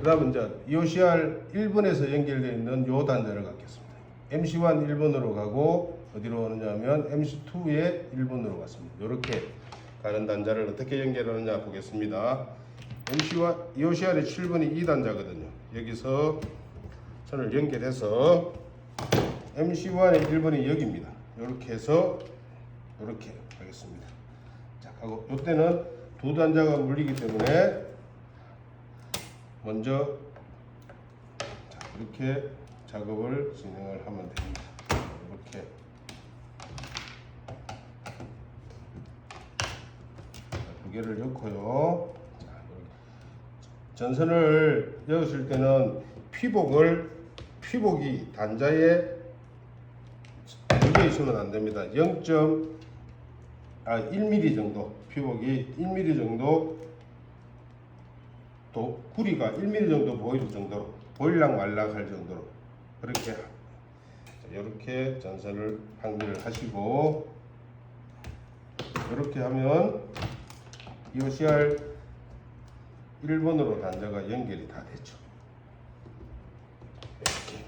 다음 이제 EOCR 1번에서 연결되어 있는 요 단자를 갖겠습니다. MC1 1번으로 가고 어디로 가느냐면 MC2에 1번으로 갔습니다. 이렇게 가는 단자를 어떻게 연결하느냐 보겠습니다. EOCR의 7번이 이 단자거든요. 여기서 선을 연결해서 MC1의 1번이 여기입니다. 이렇게 해서 이렇게 하겠습니다. 자, 하고 이때는 두 단자가 물리기 때문에 먼저 이렇게 작업을 진행을 하면 됩니다. 이렇게 두 개를 넣고요. 전선을 넣으실 때는 피복이 단자에 여기에 있으면 안 됩니다. 1mm 정도, 피복이 1mm 정도, 또 구리가 1mm 정도 보일 정도로, 보일락 말락 할 정도로 그렇게 이렇게 전선을 확인을 하시고, 이렇게 하면 EOCR 1번으로 단자가 연결이 다 됐죠.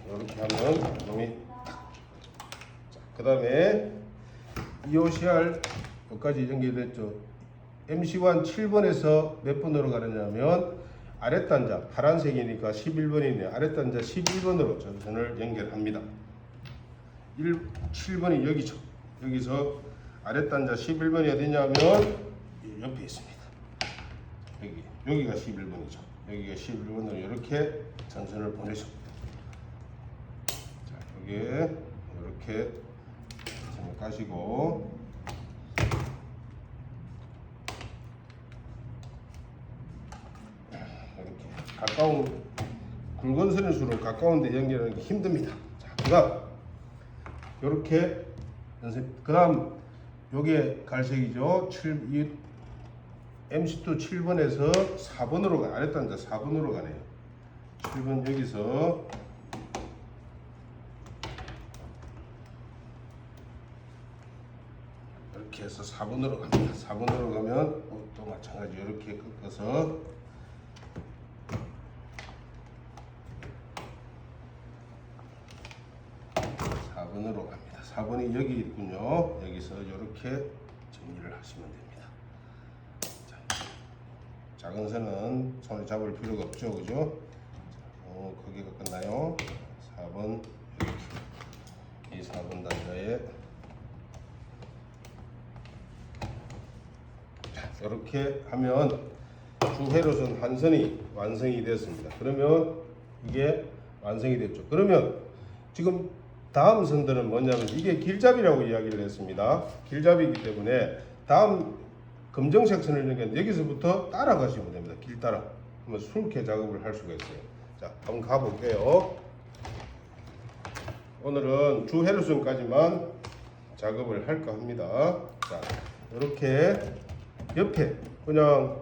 이렇게 하면 놈이 그 다음에 EOCR 여기까지 연결됐죠. MC1 7번에서 몇 번으로 가느냐면 아랫단자 파란색이니까 11번이네. 아랫단자 11번으로 전선을 연결합니다. 7번이 여기죠. 여기서 아랫단자 11번이 어디냐면 옆에 있습니다. 여기가 11번이죠. 여기가 11번으로 이렇게 전선을 보내줍니다. 자, 여기에 이렇게 전선을 까시고 이렇게 가까운 굵은 선일수록 가까운데 연결하는 게 힘듭니다. 자, 그다음 이렇게 그다음 요게 갈색이죠. MC2 7번에서 4번으로 가. 아랫 단자 4번으로 가네요. 7번 여기서 이렇게 해서 4번으로 갑니다. 4번으로 가면 또 마찬가지 이렇게 꺾어서 으로 갑니다. 4번이 여기 있군요. 여기서 이렇게 정리를 하시면 됩니다. 자, 작은 선은 손에 잡을 필요가 없죠, 그죠? 크기가 끝나요. 4번 이렇게 이 4번 단자에 이렇게 하면 주회로선 한 선이 완성이 됐습니다. 그러면 이게 완성이 됐죠. 그러면 지금 다음 선들은 뭐냐면 이게 길잡이라고 이야기를 했습니다. 길잡이이기 때문에 다음 검정색 선을 넣으면 여기서부터 따라가시면 됩니다. 길 따라. 그러면 술캐 작업을 할 수가 있어요. 자, 한번 가볼게요. 오늘은 주 회로선까지만 작업을 할까 합니다. 자, 이렇게 옆에 그냥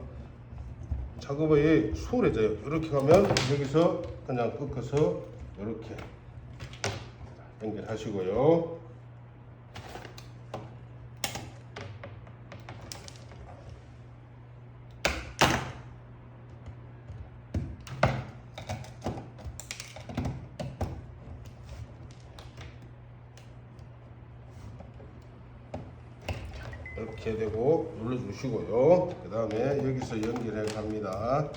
작업이 수월해져요. 이렇게 가면 여기서 그냥 꺾어서 이렇게 연결하시고요. 이렇게 되고 눌러주시고요. 그 다음에 여기서 연결해 갑니다.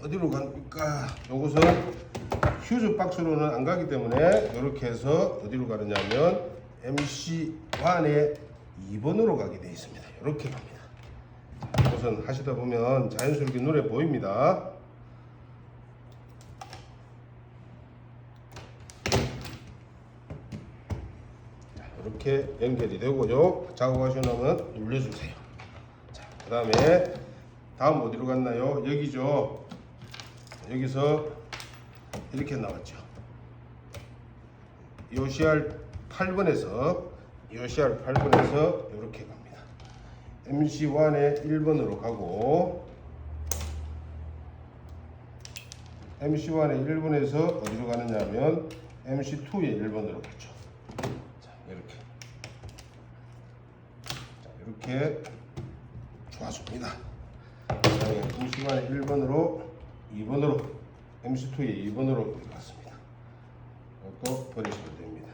어디로 갑니까? 요것은 휴즈 박스로는 안 가기 때문에 이렇게 해서 어디로 가느냐면 MC1의 2번으로 가게 되어 있습니다. 이렇게 갑니다. 우선 하시다 보면 자연스럽게 눈에 보입니다. 이렇게 연결이 되고요. 작업하시고 나면 눌러주세요. 자, 그 다음에 다음 어디로 갔나요? 여기죠. 여기서 이렇게 나왔죠. 요CR 8번에서 이렇게 갑니다. MC1의 1번으로 가고 MC1의 1번에서 어디로 가느냐면 MC2의 1번으로 가죠. 자, 이렇게 좋아집니다. MC1의 1번으로 2번으로 MC2의 2번으로 갔습니다. 이것도 버리시면 됩니다.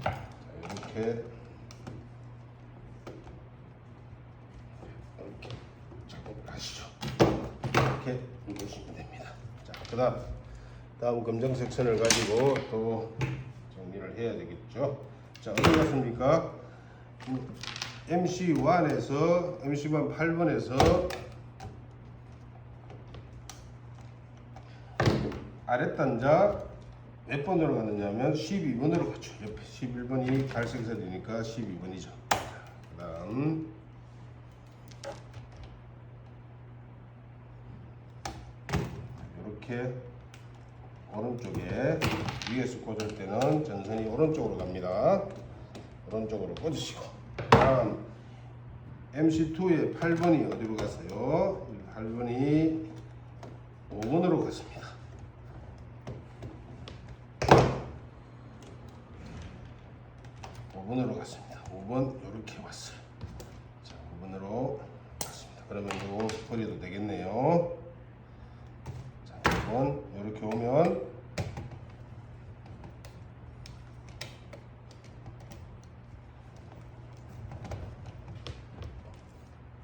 자, 이렇게 작업을 하시죠. 이렇게 누르시면 됩니다. 자, 다음 검정색 선을 가지고 또 정리를 해야 되겠죠. 자, 어디 갔습니까? MC1에서 MC1 8번에서 아랫단자 몇 번으로 갔느냐면 12번으로 갔죠. 옆에 11번이 갈색 선이니까 12번이죠. 그 다음 이렇게 오른쪽에 위에서 꽂을 때는 전선이 오른쪽으로 갑니다. 오른쪽으로 꽂으시고 다음 MC2의 8번이 어디로 갔어요? 8번이 5번으로 갔습니다. 5번으로 갔습니다. 5번 이렇게 왔어요. 자, 5번으로 갔습니다. 그러면 이거 버려도 되겠네요. 자, 5번 이렇게 오면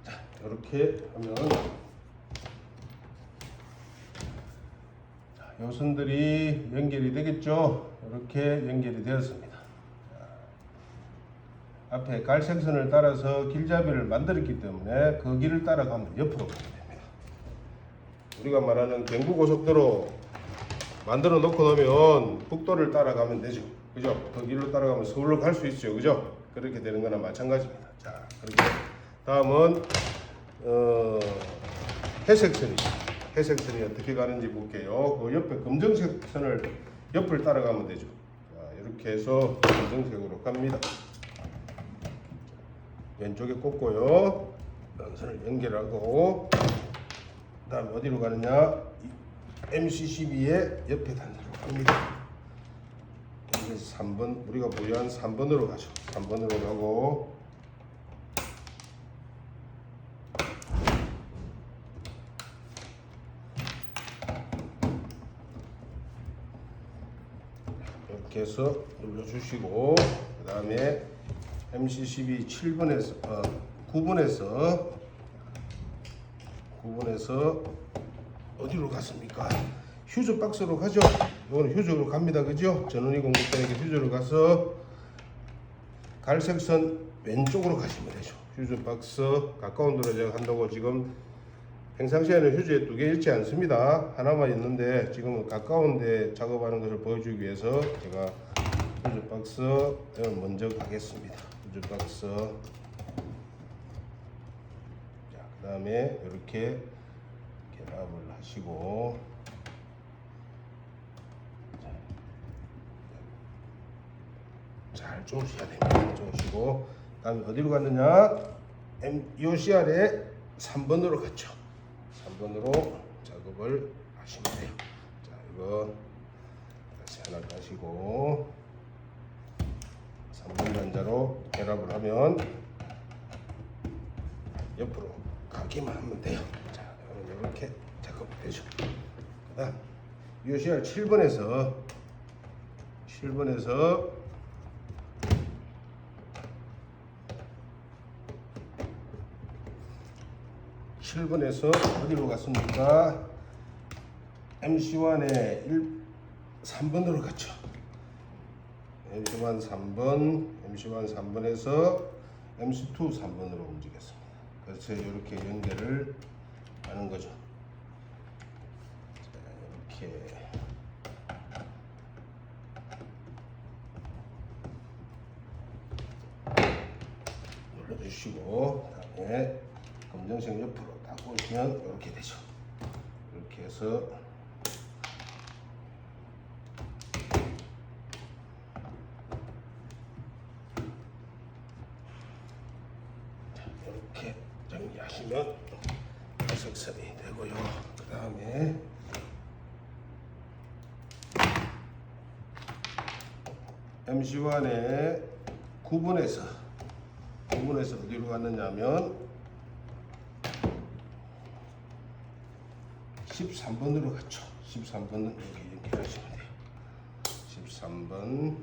자, 이렇게 하면 자, 요 선들이 연결이 되겠죠. 이렇게 연결이 되었습니다. 앞에 갈색선을 따라서 길잡이를 만들었기 때문에 그 길을 따라가면 옆으로 가게 됩니다. 우리가 말하는 경부고속도로 만들어 놓고 나면 북도를 따라가면 되죠. 그죠? 그 길로 따라가면 서울로 갈 수 있죠. 그죠? 그렇게 되는 거나 마찬가지입니다. 자, 그렇게 다음은 회색선이죠. 회색선이 어떻게 가는지 볼게요. 그 옆에 검정색 선을 옆을 따라가면 되죠. 자, 이렇게 해서 검정색으로 갑니다. 왼쪽에 꽂고요. 선을 연결하고 그 다음에 어디로 가느냐, MC12의 옆에 단으로 갑니다. 여기서 3번, 우리가 부여한 3번으로 가죠. 3번으로 가고 이렇게 해서 눌러주시고 그 다음에 MC12 7번에서 9번에서 어디로 갔습니까? 휴즈 박스로 가죠. 이거는 휴즈로 갑니다. 그죠? 전원이 공급되니까 휴즈로 가서 갈색 선 왼쪽으로 가시면 되죠. 휴즈 박스 가까운 데로 제가 한다고 지금 평상시에는 휴즈에 2개 있지 않습니다. 하나만 있는데 지금은 가까운 데 작업하는 것을 보여주기 위해서 제가 휴즈 박스 먼저 가겠습니다. 휴즈 박스. 자, 그 다음에 이렇게 결합을 하시고 잘 쪼으셔야 됩니다. 쪼으시고 다음에 어디로 갔느냐, EOCR에 3번으로 갔죠. 3번으로 작업을 하시면 돼요. 자, 이거 다시 하나 가시고 3번 단자로 결합을 하면 옆으로 가기만 하면 돼요. 자, 이렇게 작업이 되죠. 그 다음 EOCR 7번에서 7번에서 어디로 갔습니까? MC1에 3번으로 갔죠. MC1 3번에서 MC2 3번으로 움직였습니다. 그래서 이렇게 연결을 하는 거죠. 자, 이렇게 눌러주시고 그다음에 검정색 옆으로 딱 보시면 이렇게 되죠. 이렇게 해서 이렇게 정리하시면 갈색선이 되고요. 그 다음에 MC1의 9번에서 어디로 갔느냐면 13번으로 갔죠. 13번은 이렇게 연결하시면 돼요. 13번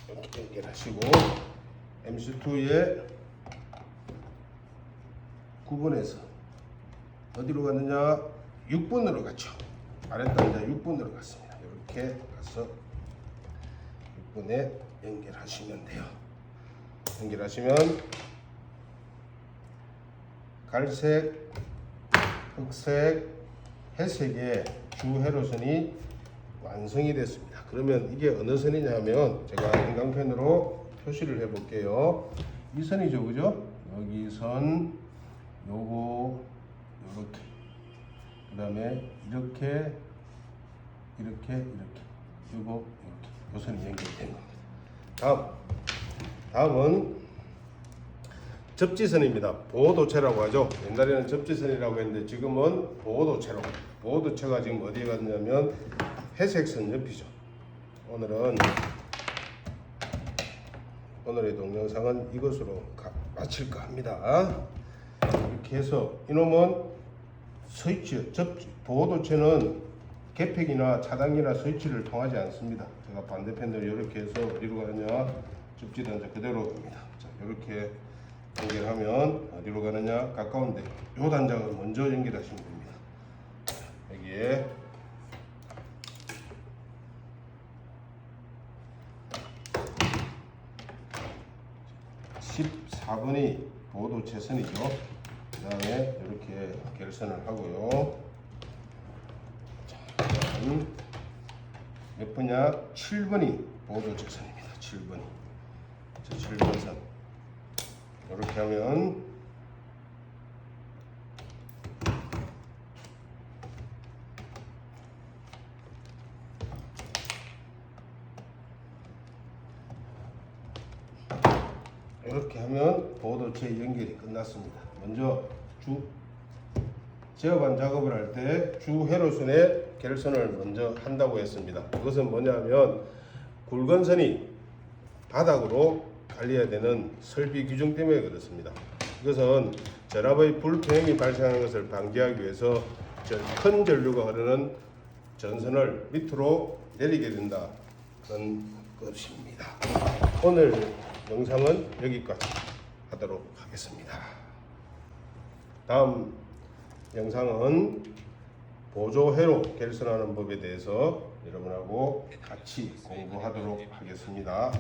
이렇게 연결하시고 MC2의 9번에서 어디로 갔느냐, 6번으로 갔죠. 아랫단자 6번으로 갔습니다. 이렇게 가서 6번에 연결하시면 돼요. 연결하시면 갈색, 흑색, 회색의 주 회로선이 완성이 됐습니다. 그러면 이게 어느 선이냐면 제가 인강펜으로 표시를 해 볼게요. 이 선이죠, 그죠? 여기 선, 요거 이렇게, 그 다음에 이렇게 요거 이렇게, 요 선이 연결된 겁니다. 다음은 접지선입니다. 보호도체라고 하죠. 옛날에는 접지선이라고 했는데 지금은 보호도체로. 보호도체가 지금 어디에 갔냐면 회색선 옆이죠. 오늘의 동영상은 이것으로 마칠까 합니다. 이렇게 해서 이놈은 스위치, 보호도체는 개폐기나 차단기나 스위치를 통하지 않습니다. 제가 반대편으로 이렇게 해서 어디로 가느냐, 접지단자 그대로 갑니다. 자, 이렇게 연결하면 어디로 가느냐? 가까운데 요 단자를 먼저 연결하시면 됩니다. 여기에 14번이 보도 최선이죠. 그 다음에 이렇게 결선을 하고요. 자, 몇 번이야? 7번이 보도 최선입니다. 7번이. 저 7번 선. 이렇게 하면 보도체 연결이 끝났습니다. 먼저 제어반 작업을 할 때 주 회로선의 결선을 먼저 한다고 했습니다. 그것은 뭐냐면 굵은 선이 바닥으로 달려야 되는 설비 규정 때문에 그렇습니다. 이것은 전압의 불평이 발생하는 것을 방지하기 위해서 큰 전류가 흐르는 전선을 밑으로 내리게 된다. 그런 것입니다. 오늘 영상은 여기까지 하도록 하겠습니다. 다음 영상은 보조회로 결선하는 법에 대해서 여러분하고 같이 공부하도록 하겠습니다.